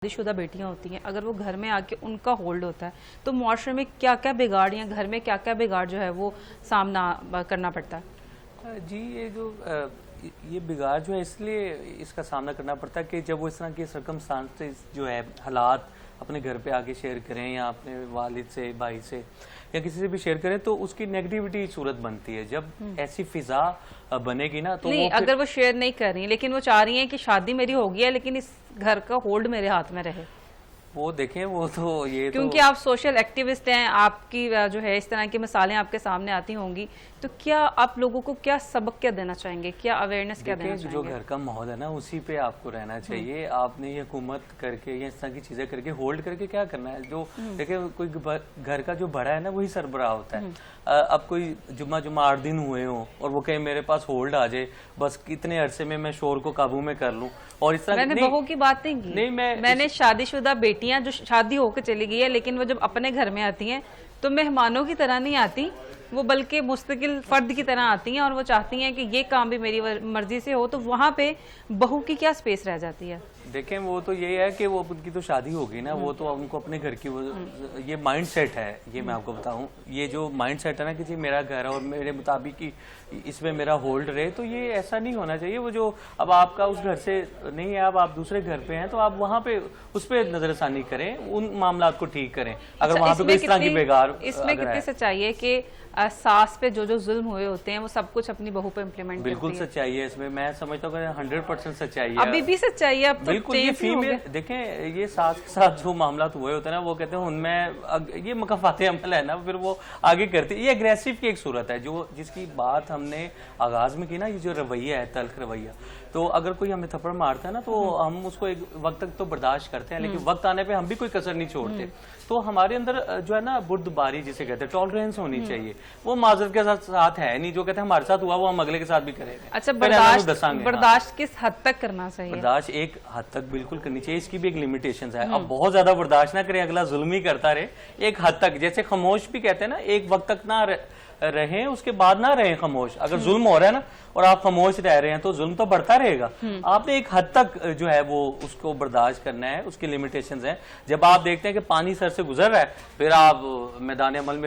शादीशुदा बेटियां होती हैं, अगर वो घर में आके उनका होल्ड होता है तो मुआशरे में क्या क्या बिगाड़ या घर में क्या क्या बिगाड़ जो है वो सामना करना पड़ता है। जी ये बिगाड़ जो है इसलिए इसका सामना करना पड़ता है कि जब वो इस तरह के सर्कमस्टांसेस जो है हालात अपने घर पे आके शेयर करें या अपने वालिद से भाई से या किसी से भी शेयर करें तो उसकी नेगेटिविटी सूरत बनती है। जब ऐसी फिजा बनेगी ना तो नहीं, अगर वो शेयर नहीं कर रही लेकिन वो चाह रही हैं कि शादी मेरी हो गई है लेकिन इस घर का होल्ड मेरे हाथ में रहे, वो देखें वो तो ये क्योंकि आप सोशल एक्टिविस्ट हैं, आपकी जो है इस तरह की मिसालें आपके सामने आती होंगी, तो क्या आप लोगों को क्या सबक क्या देना चाहेंगे, क्या अवेयरनेस क्या देना चाहेंगे? जो घर का माहौल है ना उसी पे आपको रहना चाहिए। आपने ये हुकूमत करके या इस तरह की चीजें करके होल्ड करके क्या करना है। जो देखिए कोई घर का जो बड़ा है ना वही सरबराह होता है। अब कोई जुम्मा 8 दिन हुए हो और वो कहे मेरे पास होल्ड आ जाए, बस कितने अरसे में मैं शोर को काबू में कर लूं और इस तरह मैंने बहू की बात नहीं की, नहीं मैंने शादीशुदा बेटियां जो शादी होकर चली गई है लेकिन वो जब अपने घर में आती हैं तो मेहमानों की तरह नहीं आती, वो बल्कि मुस्तकिल फर्द की तरह आती हैं और वो चाहती हैं कि ये काम भी मेरी मर्जी से हो, तो वहां पे बहू की क्या स्पेस रह जाती है? देखें वो तो ये है कि वो उनकी तो शादी होगी ना, वो तो उनको अपने घर की ये माइंड सेट है। ये मैं आपको बताऊं, ये जो माइंड सेट है ना कि जी मेरा घर है और मेरे मुताबिक ही इसमें मेरा होल्ड रहे, तो ये ऐसा नहीं होना चाहिए। वो जो अब आपका उस घर से नहीं है, अब आप दूसरे घर पे हैं तो आप वहाँ पे उस पर नजरसानी करें, उन मामला को ठीक करें। अगर वहाँ पे कोई इस तरह की बेगार इसमें कितनी सच्चाई है कि सास पे जो जुल्म हुए होते हैं वो सब कुछ अपनी बहू पे इम्प्लीमेंट बिल्कुल सच्चाई है इसमें, मैं समझता हूँ 100% सच्चाई है। अभी भी सच्चाई है, अब तो बिल्कुल। ये फीमेल देखें, ये सास के साथ जो मामला हुए होते हैं ना वो कहते हैं उनमें ये मकफाते अमल है ना, फिर वो आगे करती है। ये एग्रेसिव की एक सूरत है जो जिसकी बात हमने आगाज में की ना, ये जो रवैया है, तल्ख रवैया। तो अगर कोई हमें थप्पड़ मारता है ना तो हम उसको एक वक्त तक तो बर्दाश्त करते हैं, लेकिन वक्त आने पे हम भी कोई कसर नहीं छोड़ते। तो हमारे अंदर जो है ना बुर्दबारी जिसे कहते हैं, टॉलरेंस होनी चाहिए। वो माजरत के साथ है नहीं, जो कहते हैं हमारे साथ हुआ वो हम अगले के साथ भी करेंगे। अच्छा, बर्दाश्त किस हद तक करना चाहिए? बर्दाश्त एक हद तक बिल्कुल करनी चाहिए, इसकी भी एक लिमिटेशन है। अब बहुत ज्यादा बर्दाश्त ना करें, अगला जुल्म ही करता रहे। एक हद तक, जैसे खामोश भी कहते हैं ना, एक वक्त तक ना रहें, उसके बाद ना रहें खामोश। अगर जुल्म हो रहा है ना और आप खामोश रह रहे हैं तो जुल्म तो बढ़ता रहेगा। आपने एक हद तक जो है वो उसको बर्दाश्त करना है, उसकी लिमिटेशंस हैं। जब आप देखते हैं कि पानी सर से गुजर रहा है फिर आप मैदान अमल में